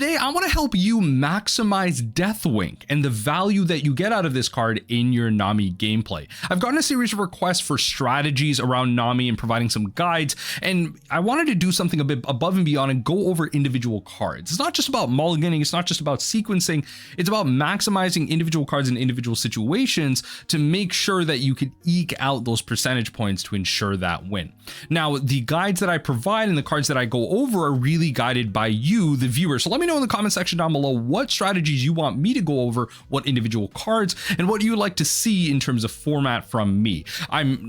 today I want to help you maximize Deathwink and the value that you get out of this card in your Nami gameplay. I've gotten a series of requests for strategies around Nami and providing some guides, and I wanted to do something a bit above and beyond and go over individual cards. It's not just about mulliganing, it's not just about sequencing, it's about maximizing individual cards in individual situations to make sure that you can eke out those percentage points to ensure that win. Now, the guides that I provide and the cards that I go over are really guided by you, the viewer. So let me know in the comment section down below what strategies you want me to go over, what individual cards, and what you would like to see in terms of format from me. I'm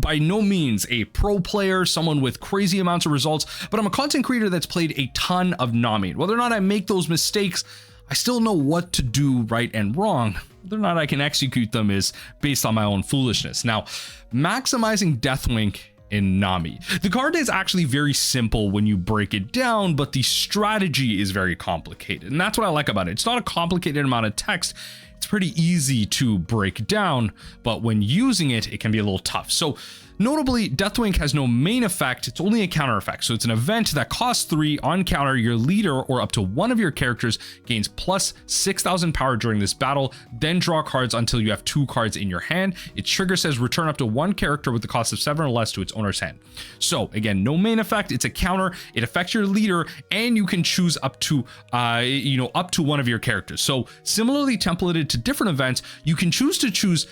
by no means a pro player, someone with crazy amounts of results, but I'm a content creator that's played a ton of Nami. Whether or not I make those mistakes, I still know what to do right and wrong. Whether or not I can execute them is based on my own foolishness. Now, maximizing Deathwink in Nami. The card is actually very simple when you break it down, but the strategy is very complicated. And that's what I like about it. It's not a complicated amount of text. It's pretty easy to break down, but when using it, it can be a little tough. So notably, Deathwink has no main effect, it's only a counter effect. So it's an event that costs 3 on counter. Your leader or up to one of your characters gains plus 6,000 power during this battle, then draw cards until you have 2 cards in your hand. Its trigger says return up to 1 character with the cost of 7 or less to its owner's hand. So again, no main effect, it's a counter, it affects your leader, and you can choose up to up to one of your characters. So similarly templated to different events, you can choose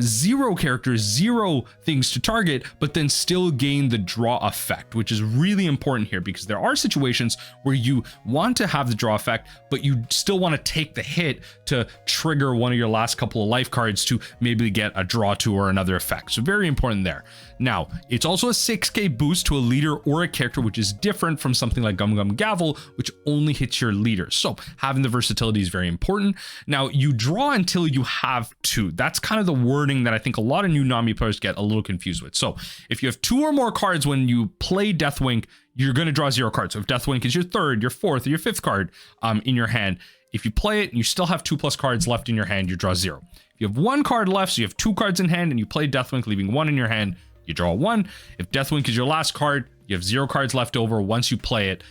0 characters, 0 things to target, but then still gain the draw effect, which is really important here because there are situations where you want to have the draw effect, but you still want to take the hit to trigger one of your last couple of life cards to maybe get a draw to or another effect. So very important there. Now, it's also a 6k boost to a leader or a character, which is different from something like Gum Gum Gavel, which only hits your leader. So having the versatility is very important. Now, you draw until you have 2. That's kind of the wording that I think a lot of new Nami players get a little confused with. So if you have 2 or more cards when you play Deathwink, you're going to draw 0 cards. So if Deathwink is your 3rd, your 4th, or your 5th card in your hand, if you play it and you still have 2+ cards left in your hand, you draw 0. If you have 1 card left, so you have 2 cards in hand and you play Deathwink, leaving 1 in your hand, you draw 1. If Deathwink is your last card, you have 0 cards left over. Once you play it,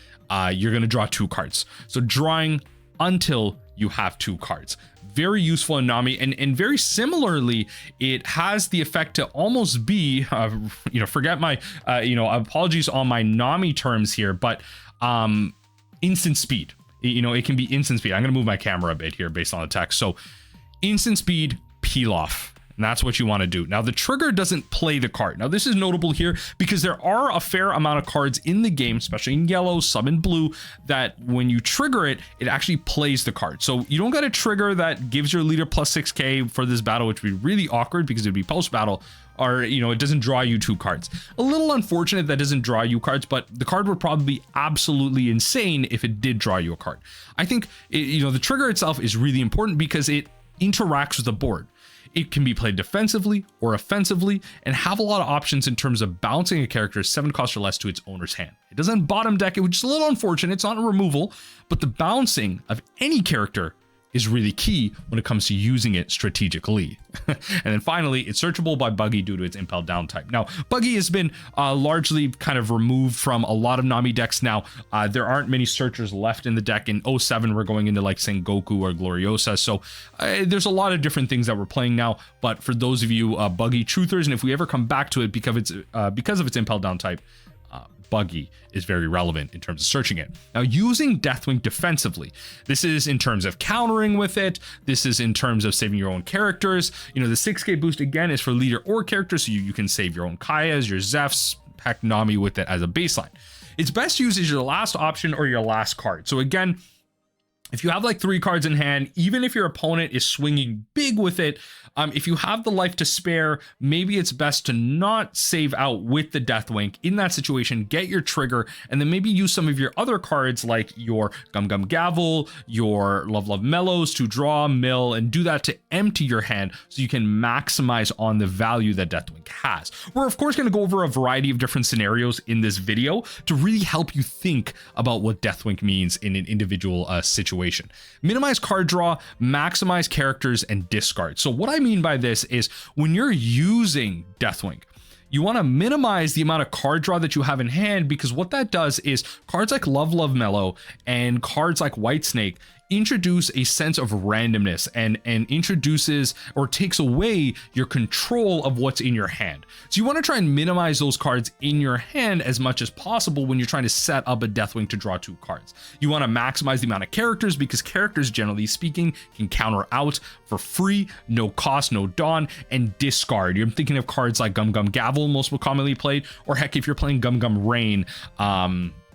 you're going to draw 2 cards. So drawing until you have 2 cards. Very useful in Nami, and very similarly, it has the effect to almost be, forget my, apologies on my Nami terms here, but instant speed. It can be instant speed. I'm going to move my camera a bit here based on the text. So instant speed, peel off. And that's what you want to do. Now, the trigger doesn't play the card. Now, this is notable here because there are a fair amount of cards in the game, especially in yellow, some in blue, that when you trigger it, it actually plays the card. So you don't get a trigger that gives your leader plus 6k for this battle, which would be really awkward because it'd be post-battle, or, it doesn't draw you 2 cards. A little unfortunate that doesn't draw you cards, but the card would probably be absolutely insane if it did draw you a card. I think, the trigger itself is really important because it interacts with the board. It can be played defensively or offensively and have a lot of options in terms of bouncing a character 7 cost or less to its owner's hand. It doesn't bottom deck it, which is a little unfortunate. It's not a removal, but the bouncing of any character is really key when it comes to using it strategically. And then finally, it's searchable by Buggy due to its Impel Down type. Now, Buggy has been largely kind of removed from a lot of Nami decks now. There aren't many searchers left in the deck. In 07, we're going into like Sengoku or Gloriosa. So there's a lot of different things that we're playing now. But for those of you Buggy truthers, and if we ever come back to it because of its Impel Down type, Buggy is very relevant in terms of searching it. Now, using Deathwink defensively, this is in terms of countering with it. This is in terms of saving your own characters. The 6k boost again is for leader or character, so you can save your own Kayas, your Zephs, heck, Nami with it as a baseline. It's best used as your last option or your last card. So again, if you have like 3 cards in hand, even if your opponent is swinging big with it, if you have the life to spare, maybe it's best to not save out with the Deathwink. In that situation, get your trigger, and then maybe use some of your other cards like your Gum Gum Gavel, your Love Love Mellows to draw, mill, and do that to empty your hand so you can maximize on the value that Deathwink has. We're of course going to go over a variety of different scenarios in this video to really help you think about what Deathwink means in an individual situation. Minimize card draw, maximize characters, and discard. So what I mean by this is when you're using Deathwink, you want to minimize the amount of card draw that you have in hand, because what that does is cards like Love Mellow and cards like Whitesnake introduce a sense of randomness and introduces or takes away your control of what's in your hand. So you want to try and minimize those cards in your hand as much as possible when you're trying to set up a Deathwing to draw 2 cards. You want to maximize the amount of characters, because characters, generally speaking, can counter out for free, no cost, no dawn, and discard. You're thinking of cards like Gum Gum Gavel, most commonly played, or heck, if you're playing Gum Gum Rain,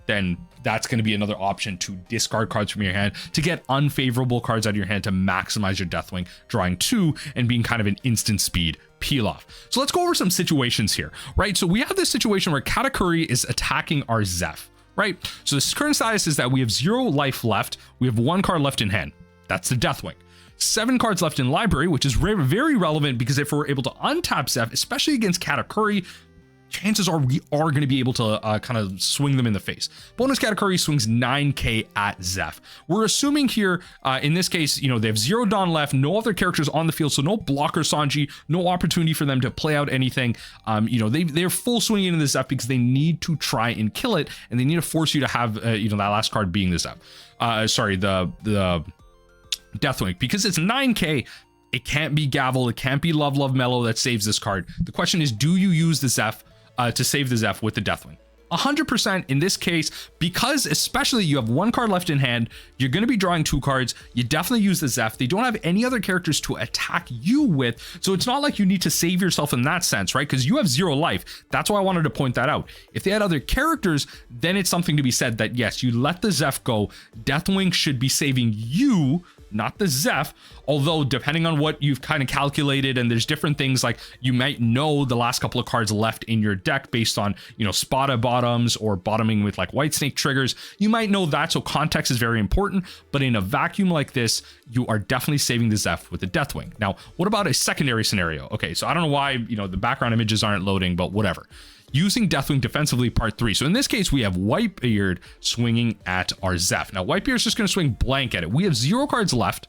then that's going to be another option to discard cards from your hand to get unfavorable cards out of your hand to maximize your Deathwing, drawing 2 and being kind of an instant speed peel off. So let's go over some situations here, right? So we have this situation where Katakuri is attacking our Zeph, right? So this current status is that we have 0 life left. We have 1 card left in hand. That's the Deathwing. 7 cards left in library, which is very relevant, because if we're able to untap Zeph, especially against Katakuri, chances are we are going to be able to kind of swing them in the face. Bonus Katakuri swings 9k at Zeph. We're assuming here, in this case, they have 0 Dawn left, no other characters on the field, so no blocker Sanji, no opportunity for them to play out anything. They're full swinging into the Zeph because they need to try and kill it, and they need to force you to have, that last card being the Zeph. The Deathwing, because it's 9k. It can't be Gavel, it can't be Love Mellow that saves this card. The question is, do you use the Zeph to save the Zeph with the Deathwing? 100% in this case, because especially you have 1 card left in hand, you're going to be drawing 2 cards. You definitely use the Zeph. They don't have any other characters to attack you with, so it's not like you need to save yourself in that sense, right? Because you have 0 life. That's why I wanted to point that out. If they had other characters, then it's something to be said that yes, you let the Zeph go. Deathwing should be saving you, not the Zeph, although depending on what you've kind of calculated, and there's different things, like you might know the last couple of cards left in your deck based on, spotted bottoms or bottoming with like Whitesnake triggers. You might know that, so context is very important, but in a vacuum like this, you are definitely saving the Zeph with the Deathwing. Now, what about a secondary scenario? Okay, so I don't know why, the background images aren't loading, but whatever. Using Deathwing defensively, part 3. So in this case, we have Whitebeard swinging at our Zeph. Now, Whitebeard's just going to swing blank at it. We have 0 cards left,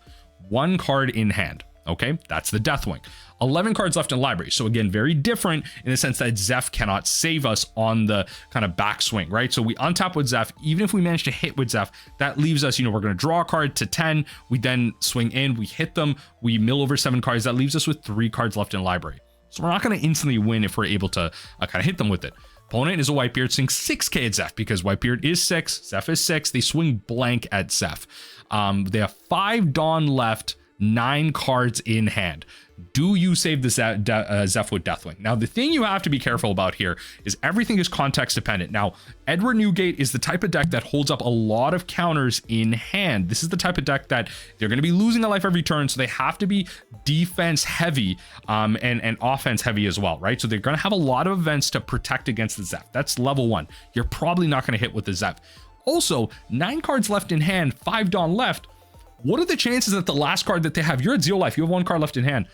1 card in hand. Okay, that's the Deathwing. 11 cards left in library. So again, very different in the sense that Zeph cannot save us on the kind of backswing, right? So we untap with Zeph. Even if we manage to hit with Zeph, that leaves us, we're going to draw a card to 10. We then swing in, we hit them, we mill over 7 cards. That leaves us with 3 cards left in library. So we're not going to instantly win if we're able to kind of hit them with it. Opponent is a Whitebeard, swing 6k at Zeph, because Whitebeard is 6, Zeph is 6. They swing blank at Zeph. They have 5 Dawn left, 9 cards in hand. Do you save the Zeph with Deathwing? Now, the thing you have to be careful about here is everything is context dependent. Now, Edward Newgate is the type of deck that holds up a lot of counters in hand. This is the type of deck that they're going to be losing a life every turn, so they have to be defense heavy and offense heavy as well, right? So they're going to have a lot of events to protect against the Zeph. That's level 1. You're probably not going to hit with the Zeph. Also, 9 cards left in hand, 5 Dawn left. What are the chances that the last card that they have, you're at 0 life, you have 1 card left in hand.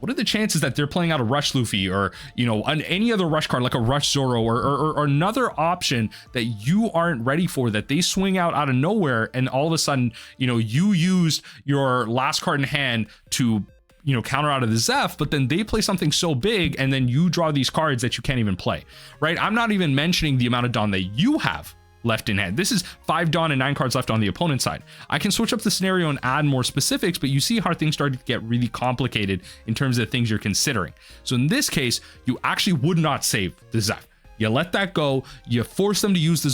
What are the chances that they're playing out a Rush Luffy or, any other Rush card like a Rush Zoro or another option that you aren't ready for, that they swing out of nowhere, and all of a sudden, you used your last card in hand to, counter out of the Zeph, but then they play something so big and then you draw these cards that you can't even play, right? I'm not even mentioning the amount of Dawn that you have left in hand. This is 5 Dawn and 9 cards left on the opponent's side. I can switch up the scenario and add more specifics, but you see how things start to get really complicated in terms of the things you're considering. So in this case, you actually would not save the Zeph. You let that go. You force them to use the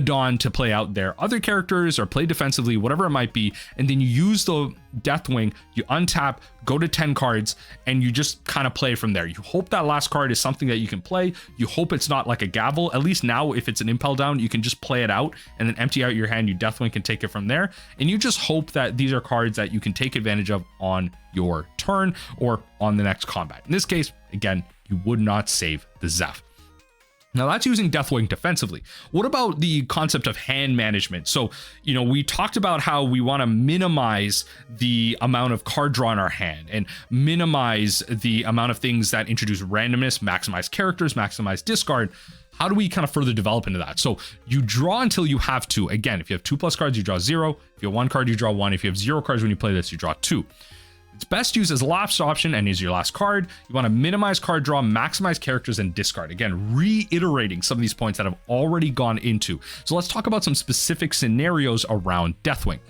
Dawn to play out their other characters or play defensively, whatever it might be. And then you use the Deathwing, you untap, go to 10 cards, and you just kind of play from there. You hope that last card is something that you can play. You hope it's not like a Gavel. At least now, if it's an Impel Down, you can just play it out and then empty out your hand. You Deathwing can take it from there. And you just hope that these are cards that you can take advantage of on your turn or on the next combat. In this case, again, you would not save the Zeph. Now that's using Deathwing defensively. What about the concept of hand management? So, we talked about how we want to minimize the amount of card draw in our hand and minimize the amount of things that introduce randomness, maximize characters, maximize discard. How do we kind of further develop into that? So you draw until you have 2. Again, if you have 2+ cards, you draw 0. If you have 1 card, you draw 1. If you have 0 cards when you play this, you draw 2. It's best used as a last option and is your last card. You want to minimize card draw, maximize characters, and discard. Again, reiterating some of these points that I've already gone into. So let's talk about some specific scenarios around Deathwing.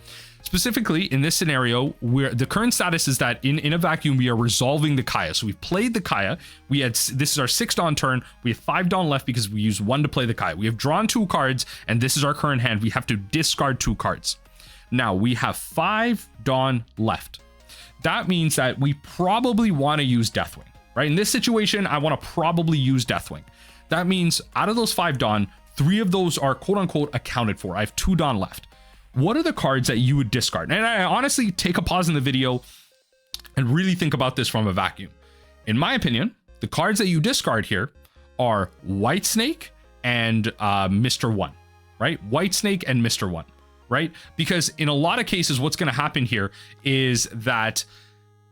Specifically, in this scenario, where the current status is that in a vacuum, we are resolving the Kaya. So we've played the Kaya. This is our 6th Dawn turn. We have 5 Dawn left because we used 1 to play the Kaya. We have drawn 2 cards, and this is our current hand. We have to discard 2 cards. Now, we have 5 Dawn left. That means that we probably want to use Deathwing, right? In this situation, I want to probably use Deathwing. That means out of those 5 Dawn, 3 of those are quote unquote accounted for. I have 2 Dawn left. What are the cards that you would discard? And I honestly take a pause in the video and really think about this from a vacuum. In my opinion, the cards that you discard here are Whitesnake and Mr. One, right? Whitesnake and Mr. One. Right? Because in a lot of cases, what's going to happen here is that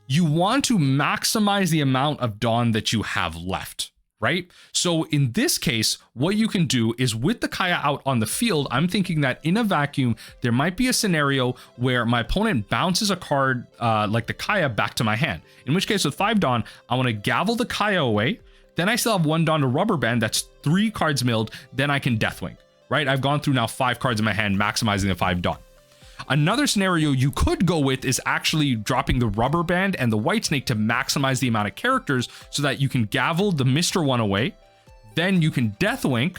you want to maximize the amount of Dawn that you have left, right? So in this case, what you can do is with the Kaya out on the field, I'm thinking that in a vacuum, there might be a scenario where my opponent bounces a card like the Kaya back to my hand. In which case with 5 Dawn, I want to gavel the Kaya away. Then I still have 1 Dawn to rubber band. That's 3 cards milled. Then I can Deathwing. Right? I've gone through now 5 cards in my hand, maximizing the 5 Dawn. Another scenario you could go with is actually dropping the rubber band and the Whitesnake to maximize the amount of characters so that you can gavel the Mr. One away. Then you can Deathwink,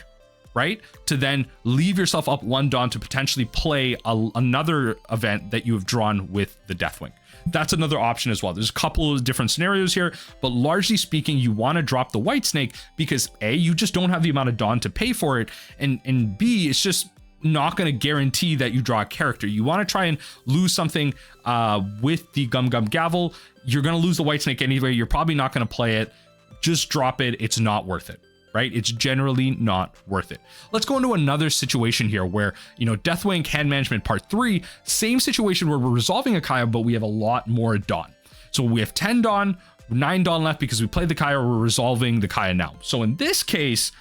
right? To then leave yourself up 1 Dawn to potentially play another event that you have drawn with the Deathwink. That's another option as well. There's a couple of different scenarios here, but largely speaking, you want to drop the Whitesnake because A, you just don't have the amount of Dawn to pay for it, and B, it's just not going to guarantee that you draw a character. You want to try and lose something with the Gum Gum Gavel. You're going to lose the Whitesnake anyway. You're probably not going to play it. Just drop it. It's not worth it. Right? It's generally not worth it. Let's go into another situation here where, Deathwing hand management part 3, same situation where we're resolving a Kaya, but we have a lot more Dawn. So we have 10 Dawn, 9 Dawn left because we played the Kaya, we're resolving the Kaya now. So in this case,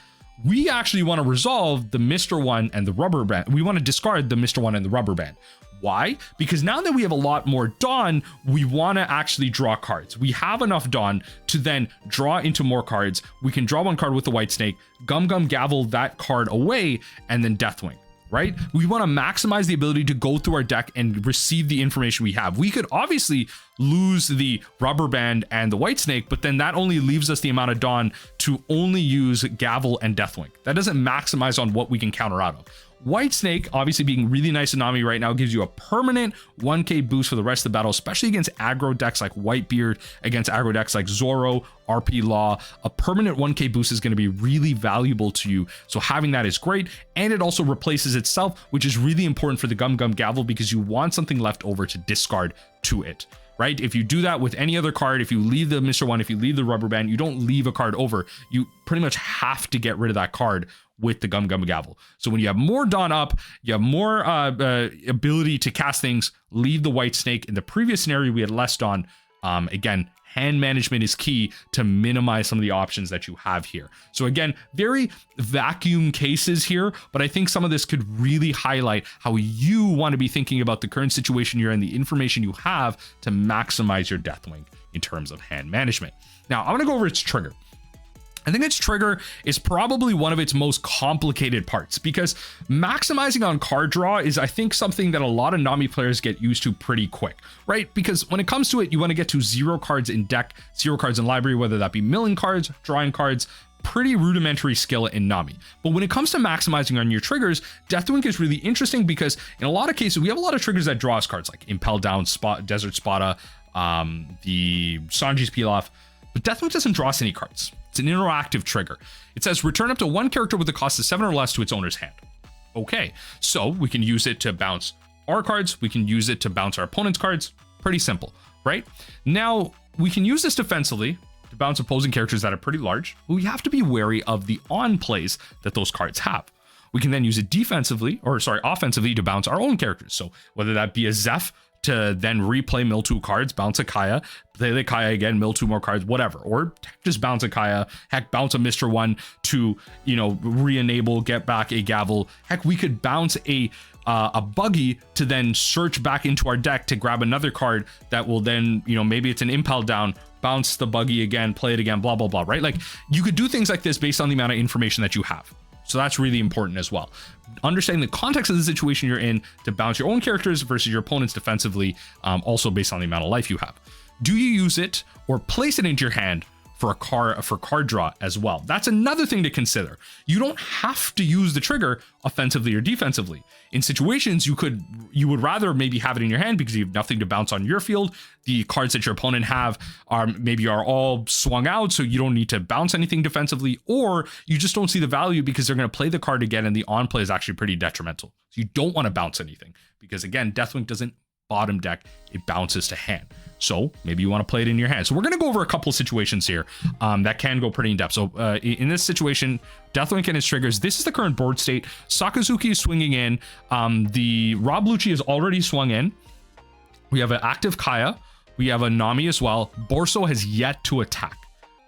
we actually want to resolve the Mr. One and the rubber band. We want to discard the Mr. One and the rubber band. Why? Because now that we have a lot more Dawn, we want to actually draw cards. We have enough Dawn to then draw into more cards. We can draw 1 card with the Whitesnake, Gum Gum Gavel that card away, and then Deathwing, right? We want to maximize the ability to go through our deck and receive the information we have. We could obviously lose the rubber band and the Whitesnake, but then that only leaves us the amount of Dawn to only use Gavel and Deathwink. That doesn't maximize on what we can counter out of. Whitesnake, obviously being really nice to Nami right now, gives you a permanent 1k boost for the rest of the battle, especially against aggro decks like Whitebeard, against aggro decks like Zoro, RP Law. A permanent 1k boost is going to be really valuable to you, so having that is great, and it also replaces itself, which is really important for the Gum Gum Gavel because you want something left over to discard to it. Right? If you do that with any other card, if you leave the Mr. One, if you leave the rubber band, you don't leave a card over. You pretty much have to get rid of that card with the Gum Gum Gavel. So when you have more Dawn up, you have more ability to cast things, leave the Whitesnake. In the previous scenario, we had less Dawn. Again, hand management is key to minimize some of the options that you have here. So again, very vacuum cases here, but I think some of this could really highlight how you want to be thinking about the current situation you're in, the information you have to maximize your Deathwing in terms of hand management. Now, I'm going to go over its trigger. I think its trigger is probably one of its most complicated parts because maximizing on card draw is, I think, something that a lot of Nami players get used to pretty quick, right? Because when it comes to it, you want to get to 0 cards in deck, 0 cards in library, whether that be milling cards, drawing cards, pretty rudimentary skill in Nami. But when it comes to maximizing on your triggers, Deathwink is really interesting because in a lot of cases, we have a lot of triggers that draw us cards like Impel Down, Desert Spada, the Sanji's Peel Off, but Deathwink doesn't draw us any cards. It's an interactive trigger. It says return up to 1 character with a cost of 7 or less to its owner's hand. Okay, so we can use it to bounce our cards. We can use it to bounce our opponent's cards. Pretty simple, right? Now, we can use this defensively to bounce opposing characters that are pretty large. But we have to be wary of the on plays that those cards have. We can then use it offensively to bounce our own characters. So whether that be a Zeph to then replay mill 2 cards, bounce a Kaya, play the Kaya again, mill 2 more cards, whatever. Or just bounce a Kaya, heck, bounce a Mr. One to, re-enable, get back a Gavel. Heck, we could bounce a a buggy to then search back into our deck to grab another card that will then, you know, maybe it's an impel down, bounce the buggy again, play it again, blah, blah, blah, right? Like you could do things like this based on the amount of information that you have. So that's really important as well. Understanding the context of the situation you're in to bounce your own characters versus your opponent's defensively, also based on the amount of life you have. Do you use it or place it into your hand for card draw as well? That's another thing to consider. You don't have to use the trigger offensively or defensively. In situations you would rather maybe have it in your hand because you have nothing to bounce on your field. The cards that your opponent have are all swung out, so you don't need to bounce anything defensively, or you just don't see the value because they're going to play the card again and the on play is actually pretty detrimental. So you don't want to bounce anything because again, Deathwink doesn't bottom deck, it bounces to hand. So maybe you want to play it in your hand. So we're going to go over a couple of situations here that can go pretty in depth. So in this situation, Deathwink and its triggers, this is the current board state. Sakazuki is swinging in. The Rob Lucci is already swung in. We have an active Kaya. We have a Nami as well. Borso has yet to attack.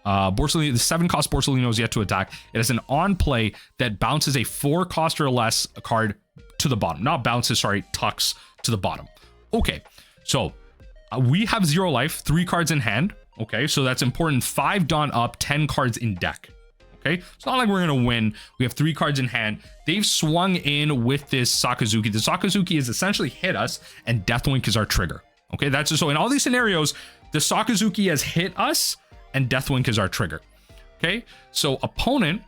Borsolino, the 7-cost Borsolino is yet to attack. It has an on play that bounces a 4-cost or less card to the bottom. Not bounces, sorry, tucks to the bottom. Okay, so we have 0 life, 3 cards in hand. Okay, so that's important. 5 Dawn up, 10 cards in deck. Okay, it's not like we're gonna win. We have 3 cards in hand. They've swung in with this Sakazuki. The Sakazuki has essentially hit us, and Deathwink is our trigger. Okay, that's just, so in all these scenarios, the Sakazuki has hit us, and Deathwink is our trigger. Okay, so opponent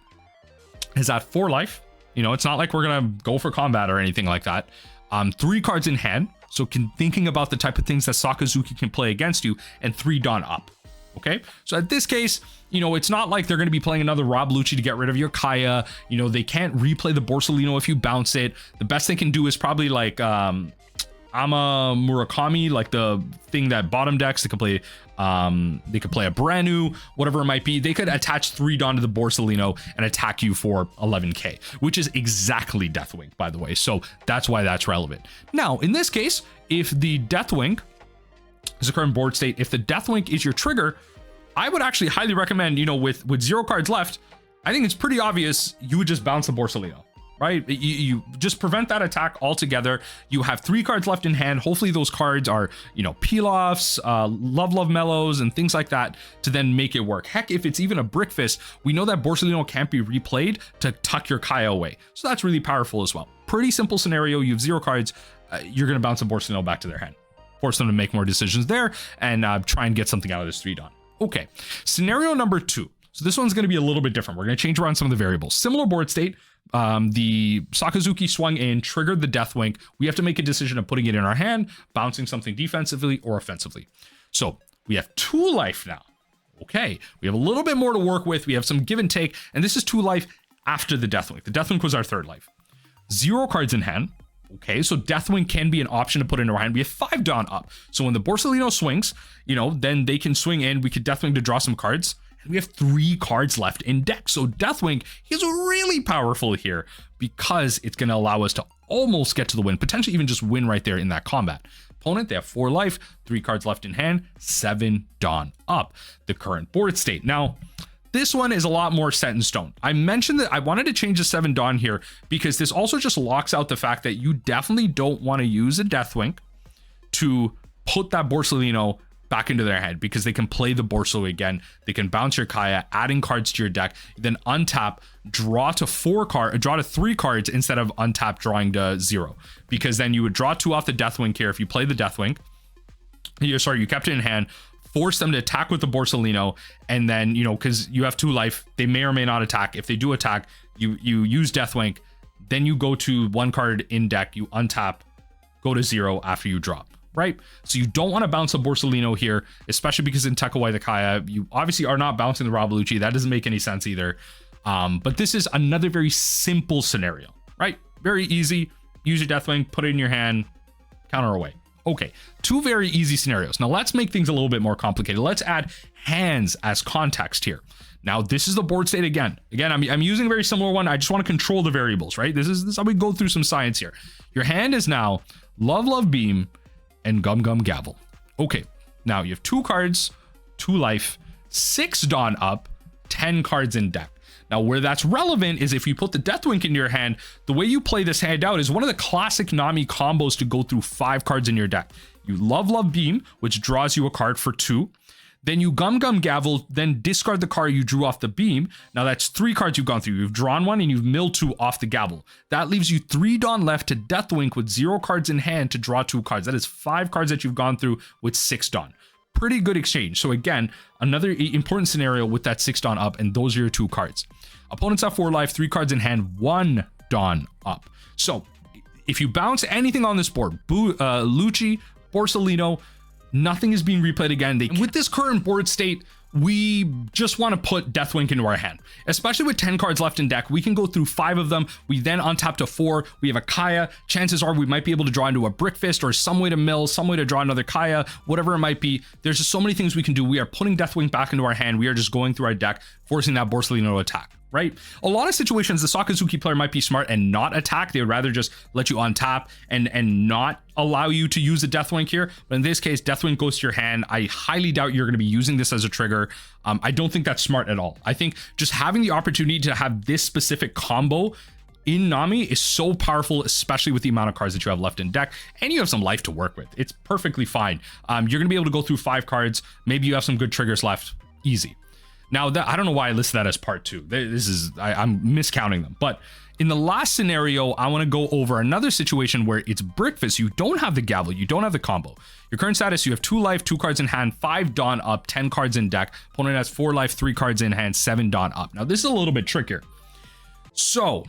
is at 4 life. You know, it's not like we're gonna go for combat or anything like that. 3 cards in hand. So thinking about the type of things that Sakazuki can play against you, and 3 Dawn up. Okay, so at this case, you know, it's not like they're going to be playing another Rob Lucci to get rid of your Kaya. You know, they can't replay the Borsolino if you bounce it. The best they can do is probably like Ama Murakami, like the thing that bottom decks. They could play a brand new, whatever it might be. They could attach 3 Dawn to the Borsolino and attack you for 11k, which is exactly Deathwink, by the way. So that's why that's relevant. Now, in this case, if the Deathwink is the current board state, if the Deathwink is your trigger, I would actually highly recommend, you know, with 0 cards left, I think it's pretty obvious you would just bounce the Borsolino. Right? You just prevent that attack altogether. You have 3 cards left in hand. Hopefully those cards are, you know, peel-offs, love mellows, and things like that to then make it work. Heck, if it's even a Brick Fist, we know that Borsolino can't be replayed to tuck your Kaya away. So that's really powerful as well. Pretty simple scenario. You have 0 cards. You're going to bounce a Borsolino back to their hand. Force them to make more decisions there and try and get something out of this 3 Dawn. Okay. Scenario number 2. So this one's going to be a little bit different. We're going to change around some of the variables. Similar board state. The Sakazuki swung in, triggered the Deathwink. We have to make a decision of putting it in our hand, bouncing something defensively or offensively. So we have 2 life now. Okay, we have a little bit more to work with. We have some give and take, and this is 2 life after the Deathwink. The Deathwink was our 3rd life. 0 cards in hand. Okay, so Deathwink can be an option to put in our hand. We have 5 Dawn up. So when the Borsolino swings, you know, then they can swing in. We could Deathwink to draw some cards. And we have 3 cards left in deck. So Deathwink is really powerful here because it's going to allow us to almost get to the win, potentially even just win right there in that combat. Opponent, they have 4 life, 3 cards left in hand, 7 Dawn up, the current board state. Now, this one is a lot more set in stone. I mentioned that I wanted to change the 7 Dawn here because this also just locks out the fact that you definitely don't want to use a Deathwink to put that Borsolino back into their head because they can play the Borso again. They can bounce your Kaya, adding cards to your deck, then untap, draw to 3 cards instead of untap drawing to 0. Because then you would draw 2 off the Deathwink here. If you play the Deathwink, you kept it in hand, force them to attack with the Borsolino, and then, you know, because you have 2 life, they may or may not attack. If they do attack, you use Deathwink, then you go to 1 card in deck, you untap, go to 0 after you drop. Right? So you don't want to bounce a Borsolino here, especially because in Tekawai the Kaya, you obviously are not bouncing the Rob Lucci. That doesn't make any sense either. But this is another very simple scenario, right? Very easy. Use your Deathwing, put it in your hand, counter away. Okay, 2 very easy scenarios. Now let's make things a little bit more complicated. Let's add hands as context here. Now this is the board state again. I'm using a very similar one. I just want to control the variables, right? This is how we go through some science here. Your hand is now Love Beam and Gum Gavel. Okay, now you have 2 cards, 2 life, 6 Dawn up, 10 cards in deck. Now, where that's relevant is if you put the Deathwink into your hand, the way you play this hand out is one of the classic Nami combos to go through 5 cards in your deck. You Love Beam, which draws you a card for 2. Then you Gum Gavel, then discard the card you drew off the beam. Now that's 3 cards you've gone through. You've drawn 1 and you've milled 2 off the gavel. That leaves you 3 Dawn left to Deathwink with 0 cards in hand to draw 2 cards. That is 5 cards that you've gone through with 6 Dawn. Pretty good exchange. So again, another important scenario with that 6 Dawn up, and those are your 2 cards. Opponents have 4 life, 3 cards in hand, 1 Dawn up. So if you bounce anything on this board, Lucci, Borsellino, nothing is being replayed again. With this current board state, we just want to put Deathwink into our hand, especially with 10 cards left in deck. We can go through 5 of them. We then untap to 4. We have a Kaya. Chances are we might be able to draw into a Brick Fist or some way to mill, some way to draw another Kaya, whatever it might be. There's just so many things we can do. We are putting Deathwink back into our hand. We are just going through our deck, forcing that Borsellino to attack. Right? A lot of situations, the Sakazuki player might be smart and not attack. They would rather just let you untap and not allow you to use the Deathwink here. But in this case, Deathwink goes to your hand. I highly doubt you're going to be using this as a trigger. I don't think that's smart at all. I think just having the opportunity to have this specific combo in Nami is so powerful, especially with the amount of cards that you have left in deck, and you have some life to work with. It's perfectly fine. You're going to be able to go through 5 cards. Maybe you have some good triggers left. Easy. Now, I don't know why I listed that as part 2. I'm miscounting them. But in the last scenario, I want to go over another situation where it's Brickfist. You don't have the gavel. You don't have the combo. Your current status, you have 2 life, 2 cards in hand, 5 Dawn up, 10 cards in deck. Opponent has 4 life, 3 cards in hand, 7 Dawn up. Now, this is a little bit trickier. So,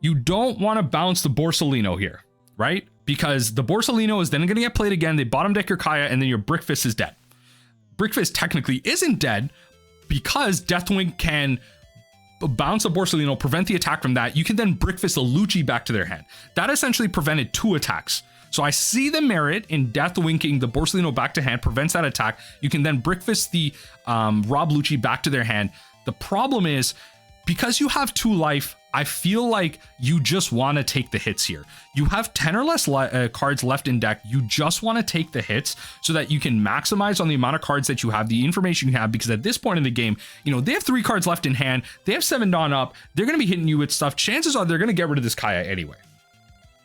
you don't want to bounce the Borsellino here, right? Because the Borsellino is then going to get played again. They bottom deck your Kaya, and then your Brickfist is dead. Brickfist technically isn't dead, because Deathwink can bounce a Borsellino, prevent the attack from that. You can then Brickfist a Lucci back to their hand. That essentially prevented 2 attacks. So I see the merit in Deathwinking the Borsellino back to hand, prevents that attack. You can then Brickfist the Rob Lucci back to their hand. The problem is, because you have 2 life, I feel like you just want to take the hits here. You have 10 or less cards left in deck. You just want to take the hits so that you can maximize on the amount of cards that you have, the information you have, because at this point in the game, you know, they have 3 cards left in hand. They have 7 Dawn up. They're going to be hitting you with stuff. Chances are they're going to get rid of this Kaya anyway.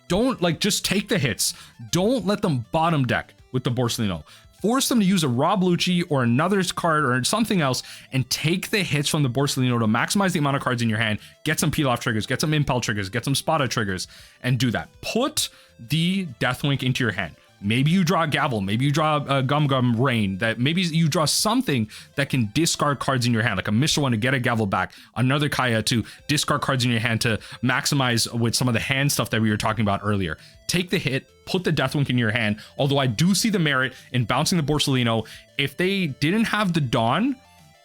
Don't just take the hits. Don't let them bottom deck with the Borsellino. Force them to use a Rob Lucci or another card or something else and take the hits from the Borsellino to maximize the amount of cards in your hand, get some peel off triggers, get some impel triggers, get some spotted triggers, and do that. Put the Deathwink into your hand. Maybe you draw a Gavel, maybe you draw a Gum Rain, that maybe you draw something that can discard cards in your hand, like a Mishra one to get a Gavel back, another Kaya to discard cards in your hand to maximize with some of the hand stuff that we were talking about earlier. Take the hit, put the Deathwink in your hand, although I do see the merit in bouncing the Borsellino. If they didn't have the Dawn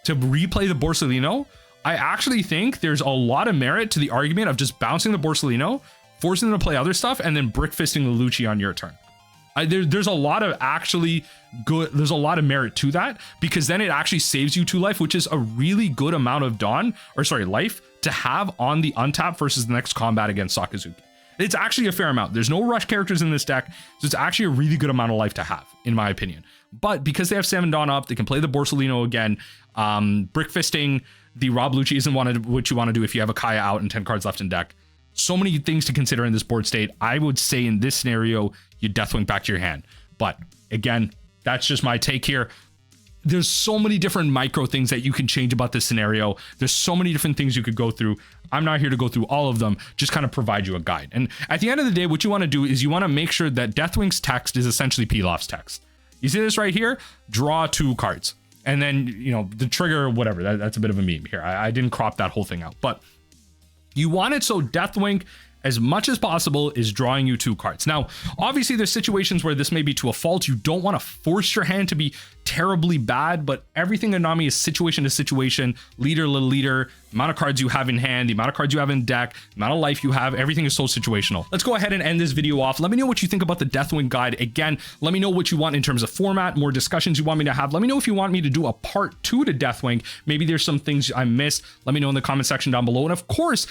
to replay the Borsellino, I actually think there's a lot of merit to the argument of just bouncing the Borsellino, forcing them to play other stuff, and then Brickfisting the Lucci on your turn. There's a lot of there's a lot of merit to that, because then it actually saves you 2 life, which is a really good amount of life to have on the untap versus the next combat against Sakazuki. It's actually a fair amount. There's no rush characters in this deck, so it's actually a really good amount of life to have, in my opinion. But because they have 7 Dawn up, they can play the Borsellino again. Brickfisting the Rob Lucci isn't what you want to do if you have a Kaya out and 10 cards left in deck. So many things to consider in this board state. I would say in this scenario, you Deathwink back to your hand. But again, that's just my take here. There's so many different micro things that you can change about this scenario. There's so many different things you could go through. I'm not here to go through all of them, just kind of provide you a guide. And at the end of the day, what you want to do is you want to make sure that Deathwink's text is essentially Pilaf's text. You see this right here? Draw 2 cards. And then, you know, the trigger, whatever, that's a bit of a meme here. I didn't crop that whole thing out, but you want it so Deathwink, as much as possible, is drawing you 2 cards. Now, obviously, there's situations where this may be to a fault. You don't want to force your hand to be terribly bad, but everything in Nami is situation to situation, leader to leader, amount of cards you have in hand, the amount of cards you have in deck, the amount of life you have, everything is so situational. Let's go ahead and end this video off. Let me know what you think about the Deathwink guide. Again, let me know what you want in terms of format, more discussions you want me to have. Let me know if you want me to do a part 2 to Deathwink. Maybe there's some things I missed. Let me know in the comment section down below. And of course,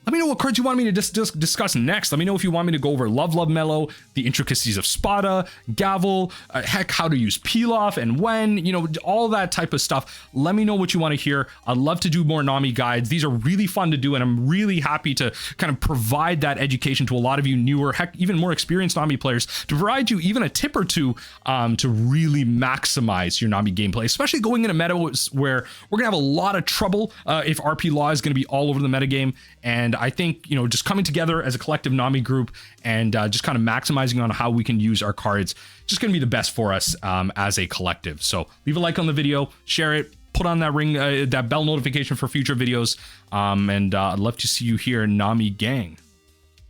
Let me know what cards you want me to discuss next. Let me know if you want me to go over Love Mellow, the intricacies of Spada, Gavel, heck, how to use Peel Off and when, you know, all that type of stuff. Let me know what you want to hear. I'd love to do more Nami guides. These are really fun to do, and I'm really happy to kind of provide that education to a lot of you newer, heck, even more experienced Nami players, to provide you even a tip or two to really maximize your Nami gameplay, especially going into meta where we're gonna have a lot of trouble if RP Law is gonna be all over the metagame. And I think, you know, just coming together as a collective Nami group and just kind of maximizing on how we can use our cards, just going to be the best for us as a collective. So leave a like on the video, share it, put on that ring, that bell notification for future videos. And I'd love to see you here, Nami gang.